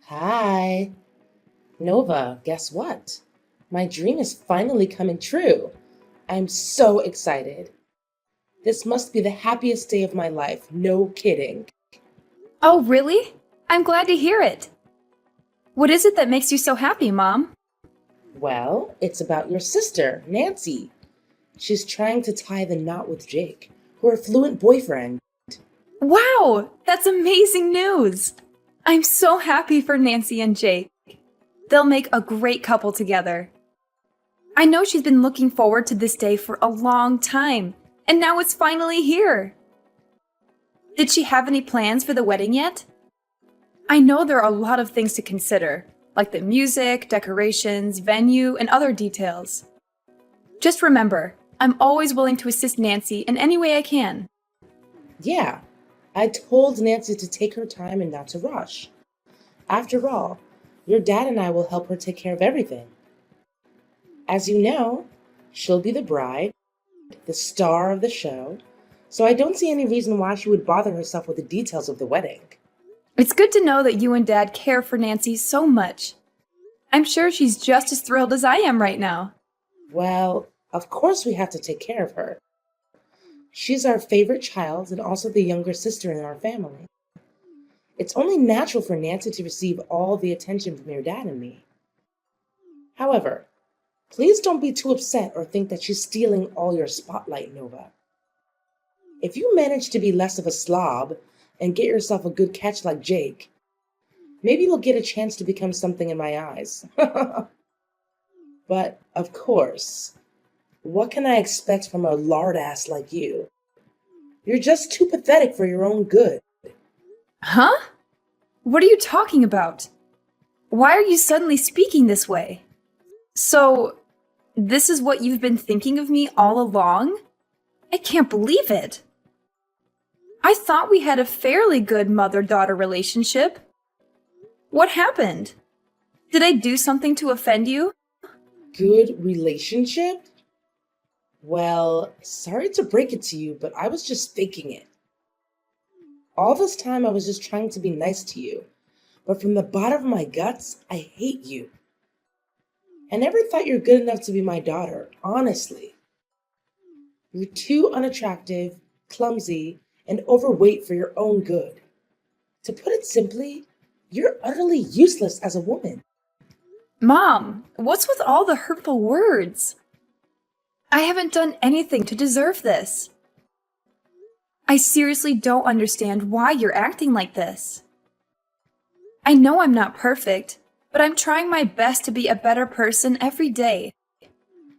Hi. Nova, guess what? My dream is finally coming true. I'm so excited. This must be the happiest day of my life, no kidding. Oh, really? I'm glad to hear it. What is it that makes you so happy, Mom? Well, it's about your sister, Nancy. She's trying to tie the knot with Jake, her fluent boyfriend. Wow, that's amazing news! I'm so happy for Nancy and Jake. They'll make a great couple together. I know she's been looking forward to this day for a long time, and now it's finally here. Did she have any plans for the wedding yet? I know there are a lot of things to consider, like the music, decorations, venue, and other details. Just remember, I'm always willing to assist Nancy in any way I can. Yeah, I told Nancy to take her time and not to rush. After all, your dad and I will help her take care of everything. As you know, she'll be the bride, the star of the show, so I don't see any reason why she would bother herself with the details of the wedding. It's good to know that you and Dad care for Nancy so much. I'm sure she's just as thrilled as I am right now. Well, of course we have to take care of her. She's our favorite child and also the younger sister in our family. It's only natural for Nancy to receive all the attention from your dad and me. However, please don't be too upset or think that she's stealing all your spotlight, Nova. If you manage to be less of a slob and get yourself a good catch like Jake, maybe you'll get a chance to become something in my eyes. But, of course, what can I expect from a lard ass like you? You're just too pathetic for your own good. Huh? What are you talking about? Why are you suddenly speaking this way? So, this is what you've been thinking of me all along? I can't believe it. I thought we had a fairly good mother-daughter relationship. What happened? Did I do something to offend you? Good relationship? Well, sorry to break it to you, but I was just faking it. All this time I was just trying to be nice to you, but from the bottom of my guts, I hate you. I never thought you're good enough to be my daughter, honestly. You're too unattractive, clumsy, and overweight for your own good. To put it simply, you're utterly useless as a woman. Mom, what's with all the hurtful words? I haven't done anything to deserve this. I seriously don't understand why you're acting like this. I know I'm not perfect, but I'm trying my best to be a better person every day.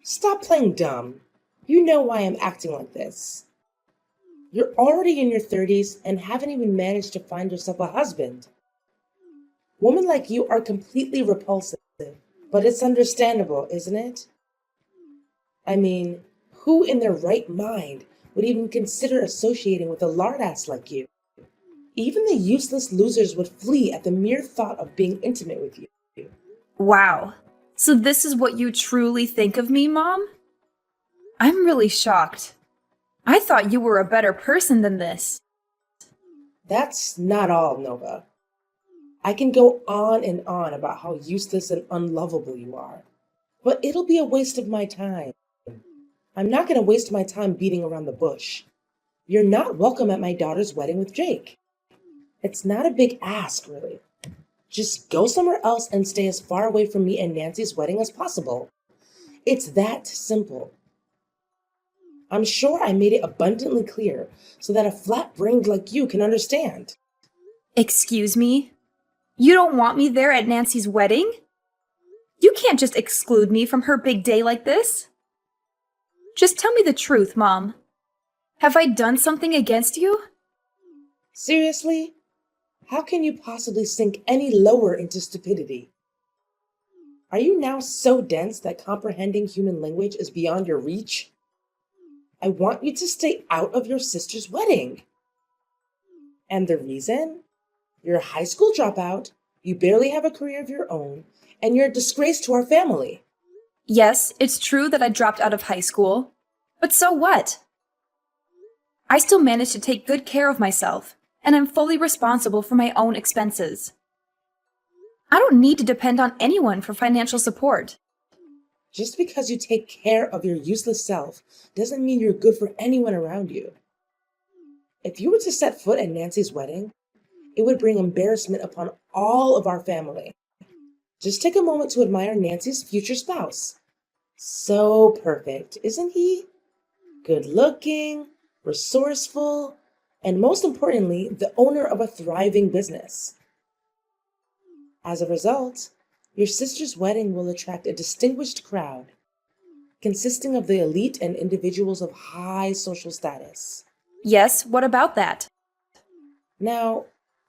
Stop playing dumb. You know why I'm acting like this. You're already in your 30s and haven't even managed to find yourself a husband. Women like you are completely repulsive, but it's understandable, isn't it? I mean, who in their right mind would even consider associating with a lardass like you? Even the useless losers would flee at the mere thought of being intimate with you. Wow. So this is what you truly think of me, Mom? I'm really shocked. I thought you were a better person than this. That's not all, Nova. I can go on and on about how useless and unlovable you are, but it'll be a waste of my time. I'm not going to waste my time beating around the bush. You're not welcome at my daughter's wedding with Jake. It's not a big ask, really. Just go somewhere else and stay as far away from me and Nancy's wedding as possible. It's that simple. I'm sure I made it abundantly clear so that a flat-brained like you can understand. Excuse me? You don't want me there at Nancy's wedding? You can't just exclude me from her big day like this. Just tell me the truth, Mom. Have I done something against you? Seriously? How can you possibly sink any lower into stupidity? Are you now so dense that comprehending human language is beyond your reach? I want you to stay out of your sister's wedding. And the reason? You're a high school dropout, you barely have a career of your own, and you're a disgrace to our family. Yes, it's true that I dropped out of high school. But so what? I still managed to take good care of myself, and I'm fully responsible for my own expenses. I don't need to depend on anyone for financial support. Just because you take care of your useless self doesn't mean you're good for anyone around you. If you were to set foot at Nancy's wedding, it would bring embarrassment upon all of our family. Just take a moment to admire Nancy's future spouse. So perfect, isn't he? Good looking, resourceful, and most importantly, the owner of a thriving business. As a result, your sister's wedding will attract a distinguished crowd, consisting of the elite and individuals of high social status. Yes, what about that? Now,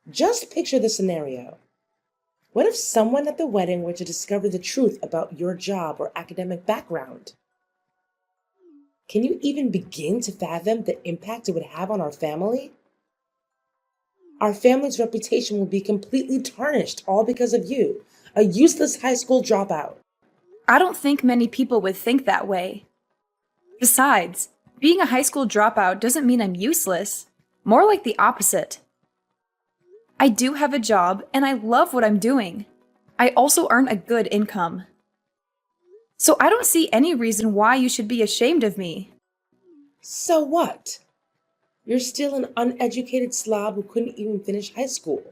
just picture the scenario. What if someone at the wedding were to discover the truth about your job or academic background? Can you even begin to fathom the impact it would have on our family? Our family's reputation will be completely tarnished all because of you, a useless high school dropout. I don't think many people would think that way. Besides, being a high school dropout doesn't mean I'm useless. More like the opposite. I do have a job and I love what I'm doing. I also earn a good income. So I don't see any reason why you should be ashamed of me. So what? You're still an uneducated slob who couldn't even finish high school.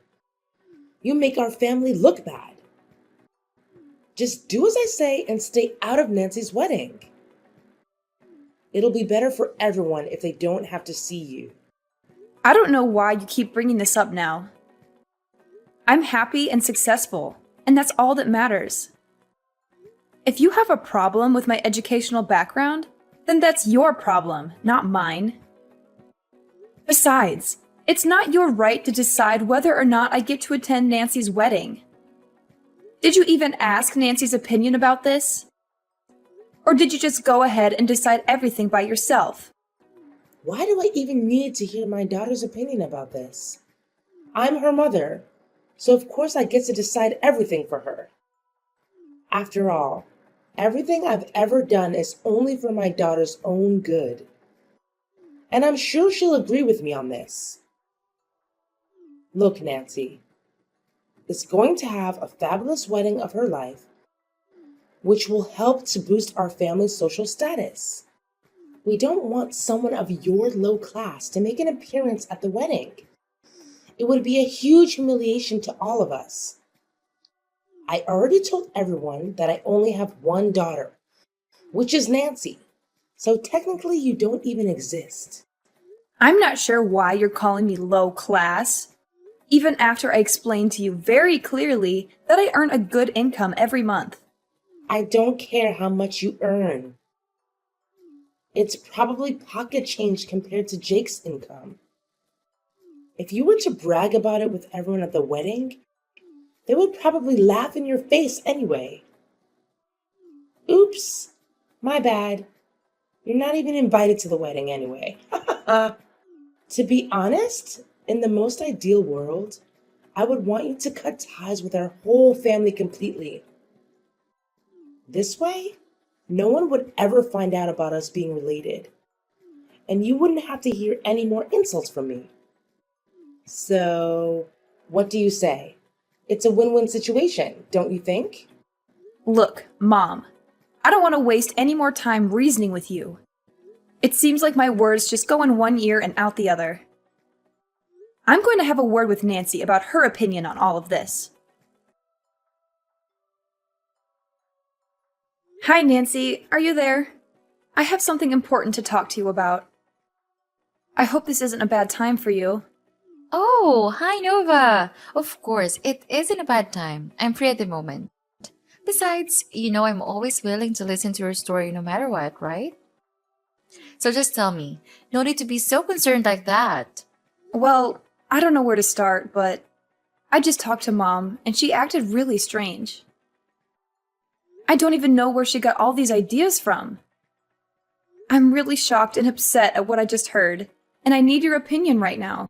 You make our family look bad. Just do as I say and stay out of Nancy's wedding. It'll be better for everyone if they don't have to see you. I don't know why you keep bringing this up now. I'm happy and successful, and that's all that matters. If you have a problem with my educational background, then that's your problem, not mine. Besides, it's not your right to decide whether or not I get to attend Nancy's wedding. Did you even ask Nancy's opinion about this? Or did you just go ahead and decide everything by yourself? Why do I even need to hear my daughter's opinion about this? I'm her mother, so of course I get to decide everything for her. After all, everything I've ever done is only for my daughter's own good. And I'm sure she'll agree with me on this. Look, Nancy is going to have a fabulous wedding of her life, which will help to boost our family's social status. We don't want someone of your low class to make an appearance at the wedding. It would be a huge humiliation to all of us. I already told everyone that I only have one daughter, which is Nancy. So technically you don't even exist. I'm not sure why you're calling me low class, even after I explained to you very clearly that I earn a good income every month. I don't care how much you earn. It's probably pocket change compared to Jake's income. If you were to brag about it with everyone at the wedding, they would probably laugh in your face anyway. Oops, my bad. You're not even invited to the wedding anyway. To be honest, in the most ideal world, I would want you to cut ties with our whole family completely. This way, no one would ever find out about us being related, and you wouldn't have to hear any more insults from me. So, what do you say? It's a win-win situation, don't you think? Look, Mom, I don't want to waste any more time reasoning with you. It seems like my words just go in one ear and out the other. I'm going to have a word with Nancy about her opinion on all of this. Hi, Nancy. Are you there? I have something important to talk to you about. I hope this isn't a bad time for you. Oh, hi Nova! Of course, it isn't a bad time. I'm free at the moment. Besides, I'm always willing to listen to your story no matter what, right? So just tell me, no need to be so concerned like that. Well, I don't know where to start, but I just talked to Mom, and she acted really strange. I don't even know where she got all these ideas from. I'm really shocked and upset at what I just heard, and I need your opinion right now.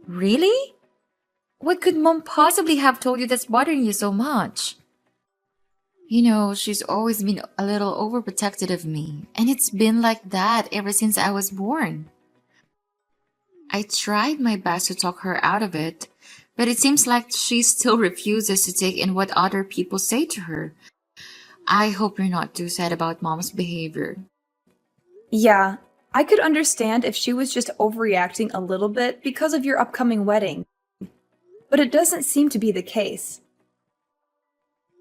Really? What could Mom possibly have told you that's bothering you so much? She's always been a little overprotective of me, and it's been like that ever since I was born. I tried my best to talk her out of it, But it seems like she still refuses to take in what other people say to her. I hope you're not too sad about mom's behavior. Yeah, I could understand if she was just overreacting a little bit because of your upcoming wedding. But it doesn't seem to be the case.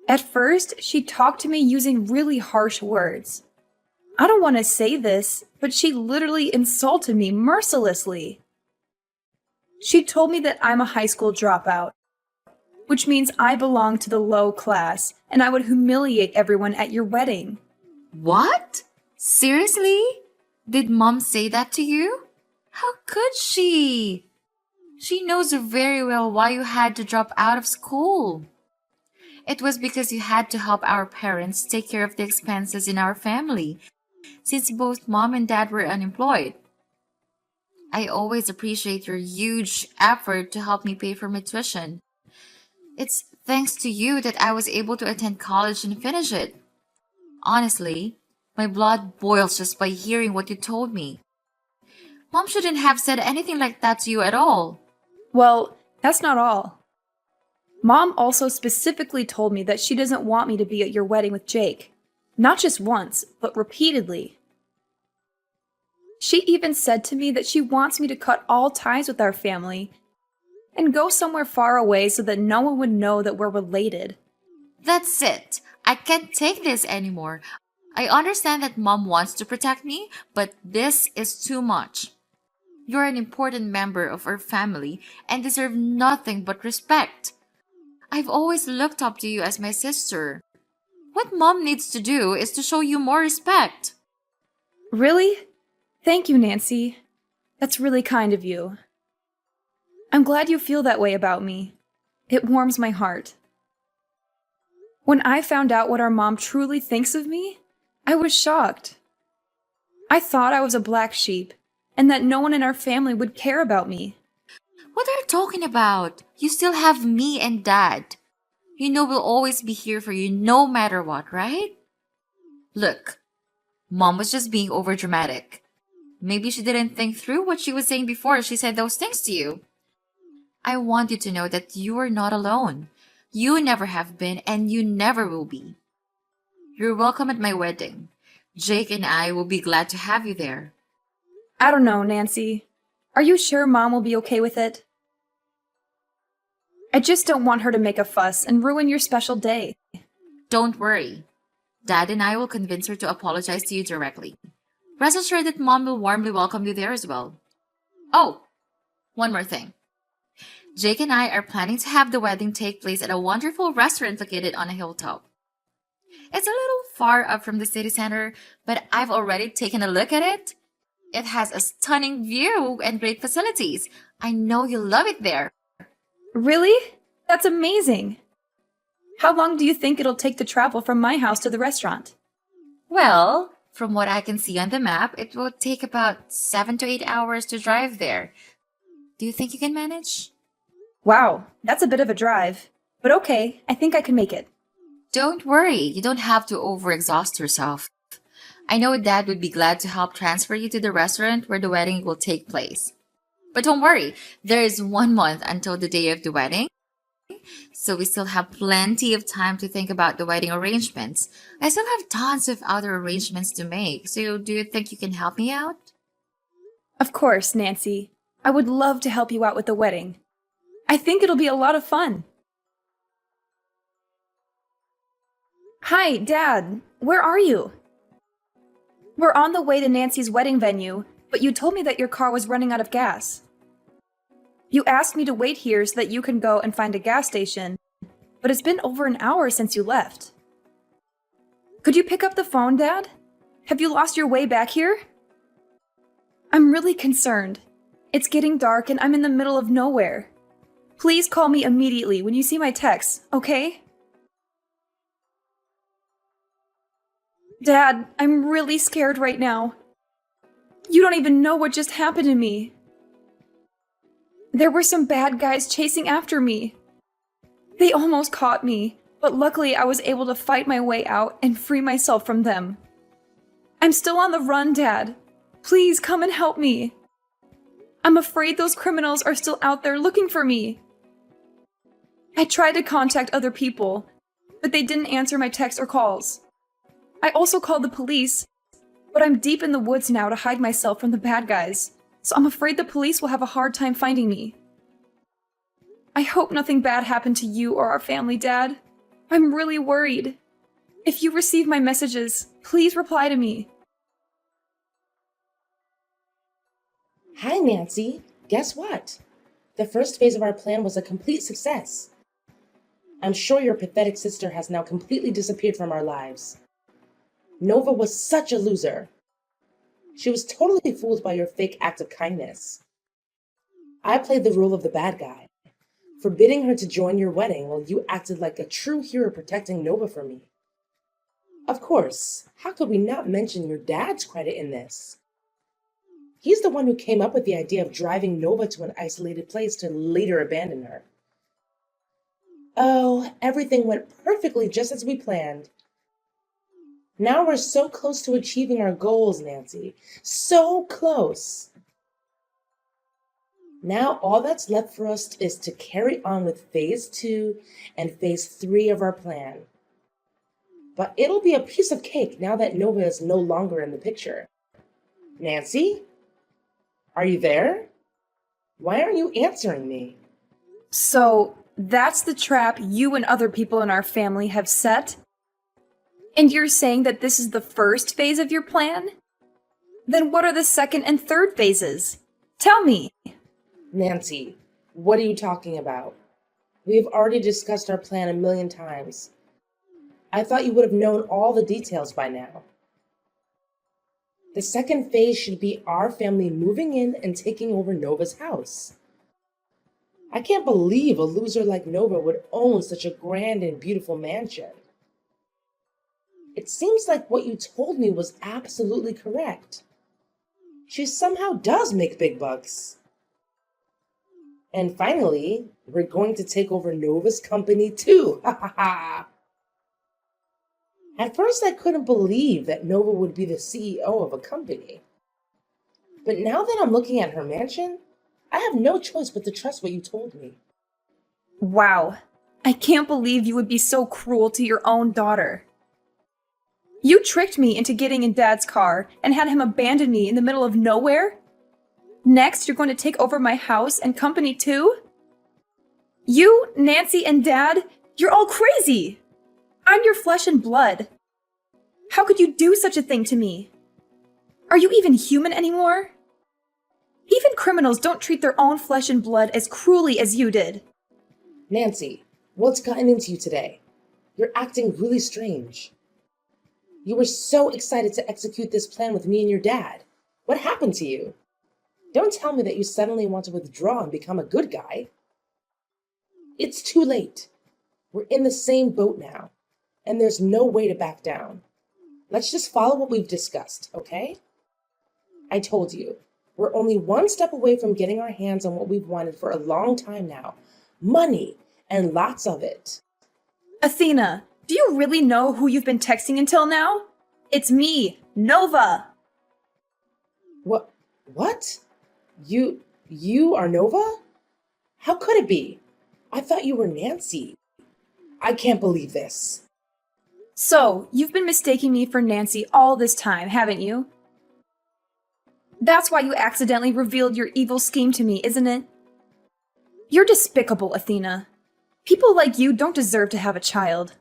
At first, she talked to me using really harsh words. I don't want to say this, but she literally insulted me mercilessly. She told me that I'm a high school dropout, which means I belong to the low class and I would humiliate everyone at your wedding. What? Seriously? Did mom say that to you? How could she? She knows very well why you had to drop out of school. It was because you had to help our parents take care of the expenses in our family, since both mom and dad were unemployed. I always appreciate your huge effort to help me pay for my tuition. It's thanks to you that I was able to attend college and finish it. Honestly, my blood boils just by hearing what you told me. Mom shouldn't have said anything like that to you at all. Well, that's not all. Mom also specifically told me that she doesn't want me to be at your wedding with Jake. Not just once, but repeatedly. She even said to me that she wants me to cut all ties with our family and go somewhere far away so that no one would know that we're related. That's it. I can't take this anymore. I understand that mom wants to protect me, but this is too much. You're an important member of our family and deserve nothing but respect. I've always looked up to you as my sister. What mom needs to do is to show you more respect. Really? Thank you, Nancy. That's really kind of you. I'm glad you feel that way about me. It warms my heart. When I found out what our mom truly thinks of me, I was shocked. I thought I was a black sheep and that no one in our family would care about me. What are you talking about? You still have me and dad. You know we'll always be here for you no matter what, right? Look, mom was just being overdramatic. Maybe she didn't think through what she was saying before she said those things to you. I want you to know that you are not alone. You never have been and you never will be. You're welcome at my wedding. Jake and I will be glad to have you there. I don't know, Nancy. Are you sure Mom will be okay with it? I just don't want her to make a fuss and ruin your special day. Don't worry. Dad and I will convince her to apologize to you directly. Rest assured that mom will warmly welcome you there as well. Oh, one more thing. Jake and I are planning to have the wedding take place at a wonderful restaurant located on a hilltop. It's a little far up from the city center, but I've already taken a look at it. It has a stunning view and great facilities. I know you'll love it there. Really? That's amazing. How long do you think it'll take to travel from my house to the restaurant? Well, from what I can see on the map, it will take about 7 to 8 hours to drive there. Do you think you can manage? Wow, that's a bit of a drive. But okay, I think I can make it. Don't worry, you don't have to overexhaust yourself. I know Dad would be glad to help transfer you to the restaurant where the wedding will take place. But don't worry, there is 1 month until the day of the wedding, so we still have plenty of time to think about the wedding arrangements. I still have tons of other arrangements to make, so do you think you can help me out? Of course, Nancy. I would love to help you out with the wedding. I think it'll be a lot of fun. Hi, Dad. Where are you? We're on the way to Nancy's wedding venue, but you told me that your car was running out of gas. You asked me to wait here so that you can go and find a gas station, but it's been over an hour since you left. Could you pick up the phone, Dad? Have you lost your way back here? I'm really concerned. It's getting dark and I'm in the middle of nowhere. Please call me immediately when you see my text, okay? Dad, I'm really scared right now. You don't even know what just happened to me. There were some bad guys chasing after me. They almost caught me, but luckily I was able to fight my way out and free myself from them. I'm still on the run, Dad. Please come and help me. I'm afraid those criminals are still out there looking for me. I tried to contact other people, but they didn't answer my texts or calls. I also called the police, but I'm deep in the woods now to hide myself from the bad guys, so I'm afraid the police will have a hard time finding me. I hope nothing bad happened to you or our family, Dad. I'm really worried. If you receive my messages, please reply to me. Hi, Nancy. Guess what? The first phase of our plan was a complete success. I'm sure your pathetic sister has now completely disappeared from our lives. Nova was such a loser. She was totally fooled by your fake act of kindness. I played the role of the bad guy, forbidding her to join your wedding while you acted like a true hero protecting Nova from me. Of course, how could we not mention your dad's credit in this? He's the one who came up with the idea of driving Nova to an isolated place to later abandon her. Oh, everything went perfectly just as we planned. Now we're so close to achieving our goals, Nancy. So close. Now all that's left for us is to carry on with phase 2 and phase 3 of our plan. But it'll be a piece of cake now that Nova is no longer in the picture. Nancy? Are you there? Why aren't you answering me? So, that's the trap you and other people in our family have set? And you're saying that this is the first phase of your plan? Then what are the second and third phases? Tell me. Nancy, what are you talking about? We've already discussed our plan a million times. I thought you would have known all the details by now. The second phase should be our family moving in and taking over Nova's house. I can't believe a loser like Nova would own such a grand and beautiful mansion. It seems like what you told me was absolutely correct. She somehow does make big bucks. And finally, we're going to take over Nova's company too. Ha ha ha! At first, I couldn't believe that Nova would be the CEO of a company. But now that I'm looking at her mansion, I have no choice but to trust what you told me. Wow. I can't believe you would be so cruel to your own daughter. You tricked me into getting in Dad's car and had him abandon me in the middle of nowhere? Next, you're going to take over my house and company too? You, Nancy, and Dad, you're all crazy! I'm your flesh and blood. How could you do such a thing to me? Are you even human anymore? Even criminals don't treat their own flesh and blood as cruelly as you did. Nancy, what's gotten into you today? You're acting really strange. You were so excited to execute this plan with me and your dad. What happened to you? Don't tell me that you suddenly want to withdraw and become a good guy. It's too late. We're in the same boat now, and there's no way to back down. Let's just follow what we've discussed, okay? I told you, we're only one step away from getting our hands on what we've wanted for a long time now. Money, and lots of it. Athena, do you really know who you've been texting until now? It's me, Nova. What? You are Nova? How could it be? I thought you were Nancy. I can't believe this. So, you've been mistaking me for Nancy all this time, haven't you? That's why you accidentally revealed your evil scheme to me, isn't it? You're despicable, Athena. People like you don't deserve to have a child.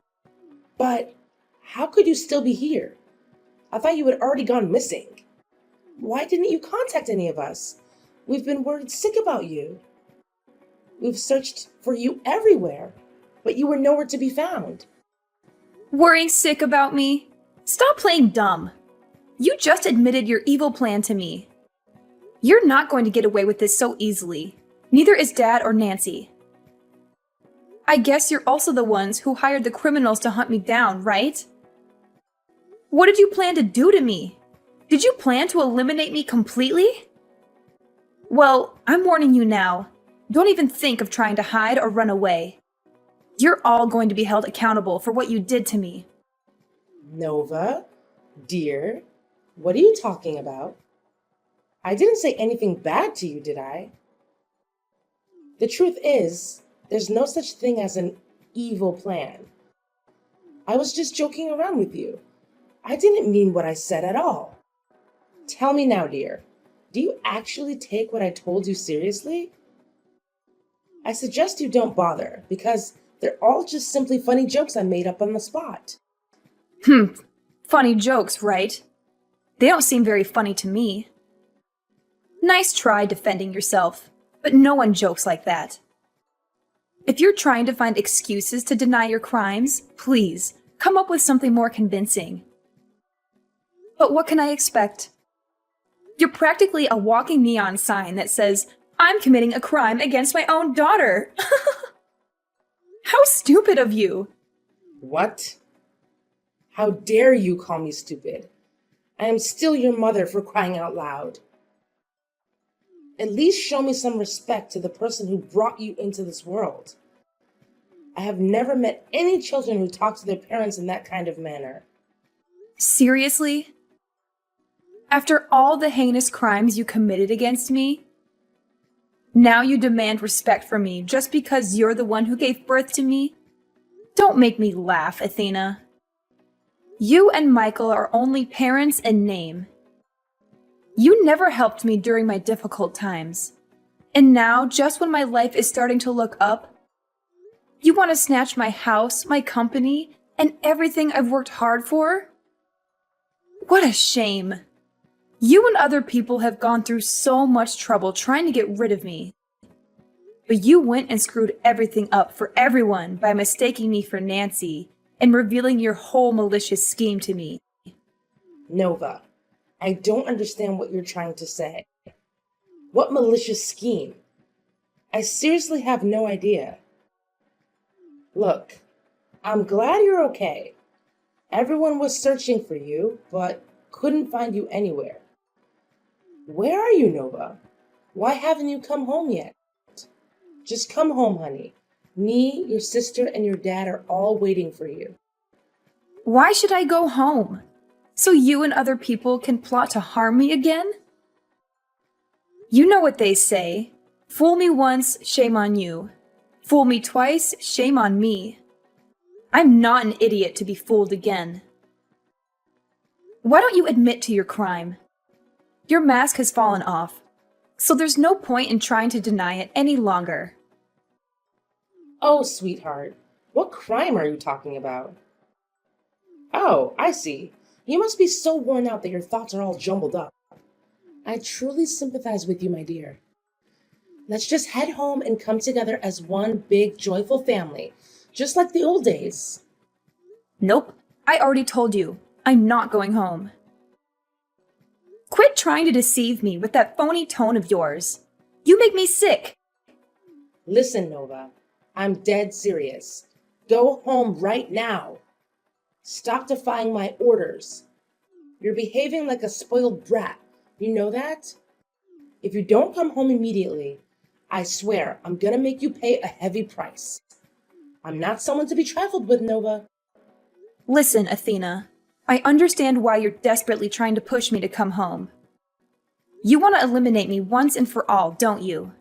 But how could you still be here? I thought you had already gone missing. Why didn't you contact any of us? We've been worried sick about you. We've searched for you everywhere, but you were nowhere to be found. Worrying sick about me? Stop playing dumb. You just admitted your evil plan to me. You're not going to get away with this so easily. Neither is Dad or Nancy. I guess you're also the ones who hired the criminals to hunt me down, right? What did you plan to do to me? Did you plan to eliminate me completely? Well, I'm warning you now. Don't even think of trying to hide or run away. You're all going to be held accountable for what you did to me. Nova, dear, what are you talking about? I didn't say anything bad to you, did I? The truth is, There's no such thing as an evil plan. I was just joking around with you. I didn't mean what I said at all. Tell me now, dear, do you actually take what I told you seriously? I suggest you don't bother, because they're all just simply funny jokes I made up on the spot. Funny jokes, right? They don't seem very funny to me. Nice try defending yourself, but no one jokes like that. If you're trying to find excuses to deny your crimes, please, come up with something more convincing. But what can I expect? You're practically a walking neon sign that says, I'm committing a crime against my own daughter. How stupid of you! What? How dare you call me stupid? I am still your mother, for crying out loud. At least show me some respect to the person who brought you into this world. I have never met any children who talk to their parents in that kind of manner. Seriously? After all the heinous crimes you committed against me? Now you demand respect from me just because you're the one who gave birth to me? Don't make me laugh, Athena. You and Michael are only parents in name. You never helped me during my difficult times. And now, just when my life is starting to look up, you want to snatch my house, my company, and everything I've worked hard for? What a shame. You and other people have gone through so much trouble trying to get rid of me. But you went and screwed everything up for everyone by mistaking me for Nancy and revealing your whole malicious scheme to me. Nova, I don't understand what you're trying to say. What malicious scheme? I seriously have no idea. Look, I'm glad you're okay. Everyone was searching for you, but couldn't find you anywhere. Where are you, Nova? Why haven't you come home yet? Just come home, honey. Me, your sister, and your dad are all waiting for you. Why should I go home? So you and other people can plot to harm me again? You know what they say. Fool me once, shame on you. Fool me twice, shame on me. I'm not an idiot to be fooled again. Why don't you admit to your crime? Your mask has fallen off, so there's no point in trying to deny it any longer. Oh, sweetheart, what crime are you talking about? Oh, I see. You must be so worn out that your thoughts are all jumbled up. I truly sympathize with you, my dear. Let's just head home and come together as one big, joyful family, just like the old days. Nope, I already told you. I'm not going home. Quit trying to deceive me with that phony tone of yours. You make me sick. Listen, Nova, I'm dead serious. Go home right now. Stop defying my orders. You're behaving like a spoiled brat. You know that? If you don't come home immediately, I swear I'm gonna make you pay a heavy price. I'm not someone to be trifled with, Nova. Listen, Athena. I understand why you're desperately trying to push me to come home. You want to eliminate me once and for all, don't you?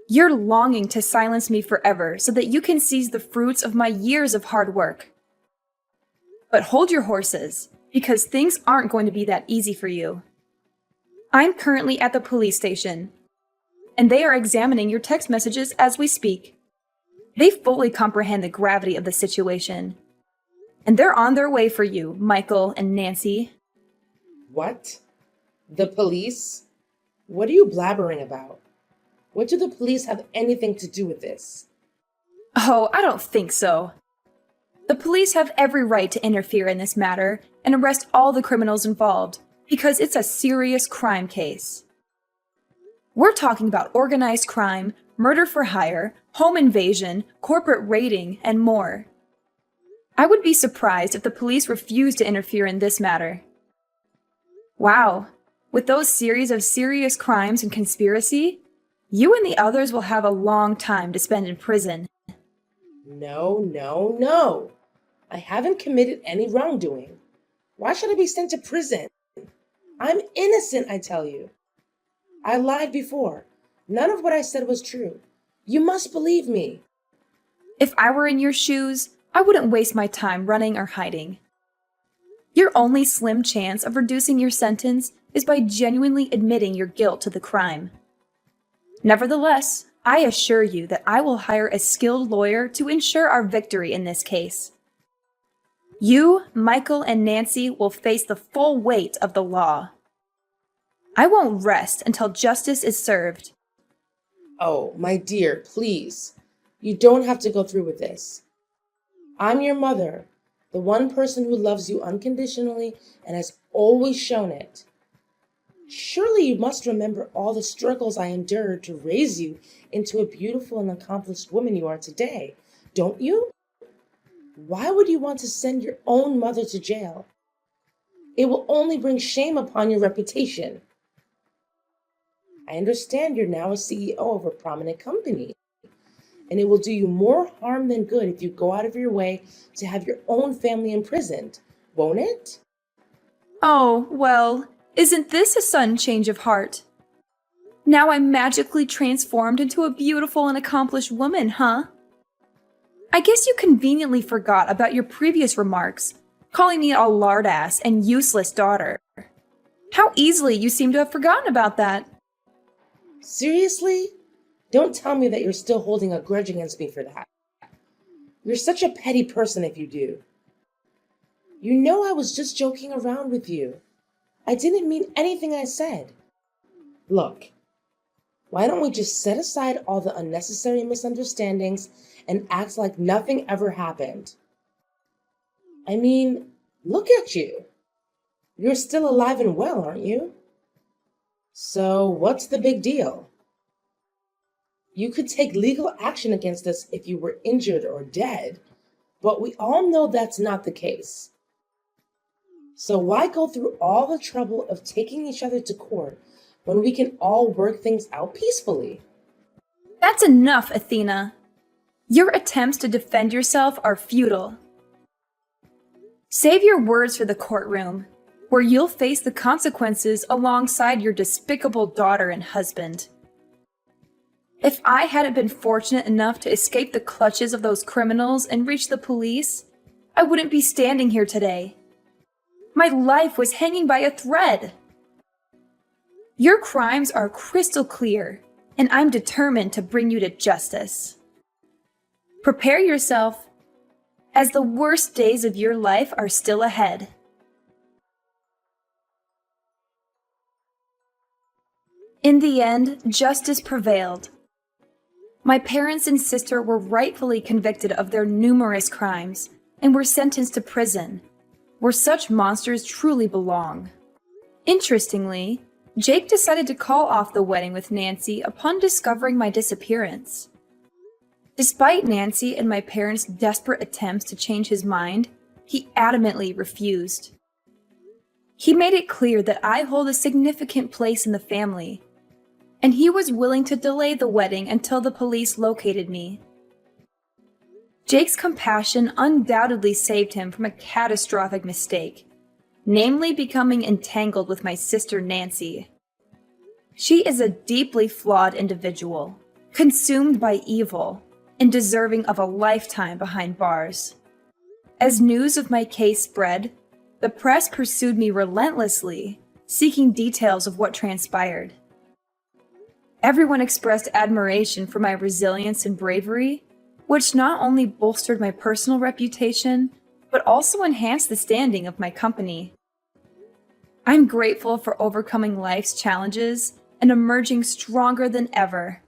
You're longing to silence me forever so that you can seize the fruits of my years of hard work. But hold your horses, because things aren't going to be that easy for you. I'm currently at the police station, and they are examining your text messages as we speak. They fully comprehend the gravity of the situation. And they're on their way for you, Michael and Nancy. What? The police? What are you blabbering about? What do the police have anything to do with this? Oh, I don't think so. The police have every right to interfere in this matter and arrest all the criminals involved, because it's a serious crime case. We're talking about organized crime, murder for hire, home invasion, corporate raiding, and more. I would be surprised if the police refused to interfere in this matter. Wow, with those series of serious crimes and conspiracy, you and the others will have a long time to spend in prison. No. I haven't committed any wrongdoing. Why should I be sent to prison? I'm innocent, I tell you. I lied before. None of what I said was true. You must believe me. If I were in your shoes, I wouldn't waste my time running or hiding. Your only slim chance of reducing your sentence is by genuinely admitting your guilt to the crime. Nevertheless, I assure you that I will hire a skilled lawyer to ensure our victory in this case. You, Michael, and Nancy will face the full weight of the law. I won't rest until justice is served. Oh, my dear, please. You don't have to go through with this. I'm your mother, the one person who loves you unconditionally and has always shown it. Surely you must remember all the struggles I endured to raise you into a beautiful and accomplished woman you are today, don't you? Why would you want to send your own mother to jail? It will only bring shame upon your reputation. I understand you're now a CEO of a prominent company, and it will do you more harm than good if you go out of your way to have your own family imprisoned, won't it? Oh, well, isn't this a sudden change of heart? Now I'm magically transformed into a beautiful and accomplished woman, huh? I guess you conveniently forgot about your previous remarks, calling me a lardass and useless daughter. How easily you seem to have forgotten about that. Seriously? Don't tell me that you're still holding a grudge against me for that. You're such a petty person if you do. You know I was just joking around with you. I didn't mean anything I said. Look, why don't we just set aside all the unnecessary misunderstandings and act like nothing ever happened? I mean, look at you. You're still alive and well, aren't you? So what's the big deal? You could take legal action against us if you were injured or dead, but we all know that's not the case. So why go through all the trouble of taking each other to court when we can all work things out peacefully? That's enough, Athena. Your attempts to defend yourself are futile. Save your words for the courtroom, where you'll face the consequences alongside your despicable daughter and husband. If I hadn't been fortunate enough to escape the clutches of those criminals and reach the police, I wouldn't be standing here today. My life was hanging by a thread. Your crimes are crystal clear, and I'm determined to bring you to justice. Prepare yourself, as the worst days of your life are still ahead. In the end, justice prevailed. My parents and sister were rightfully convicted of their numerous crimes and were sentenced to prison, where such monsters truly belong. Interestingly, Jake decided to call off the wedding with Nancy upon discovering my disappearance. Despite Nancy and my parents' desperate attempts to change his mind, he adamantly refused. He made it clear that I hold a significant place in the family, and he was willing to delay the wedding until the police located me. Jake's compassion undoubtedly saved him from a catastrophic mistake, namely becoming entangled with my sister Nancy. She is a deeply flawed individual, consumed by evil, and deserving of a lifetime behind bars. As news of my case spread, the press pursued me relentlessly, seeking details of what transpired. Everyone expressed admiration for my resilience and bravery, which not only bolstered my personal reputation, but also enhanced the standing of my company. I'm grateful for overcoming life's challenges and emerging stronger than ever.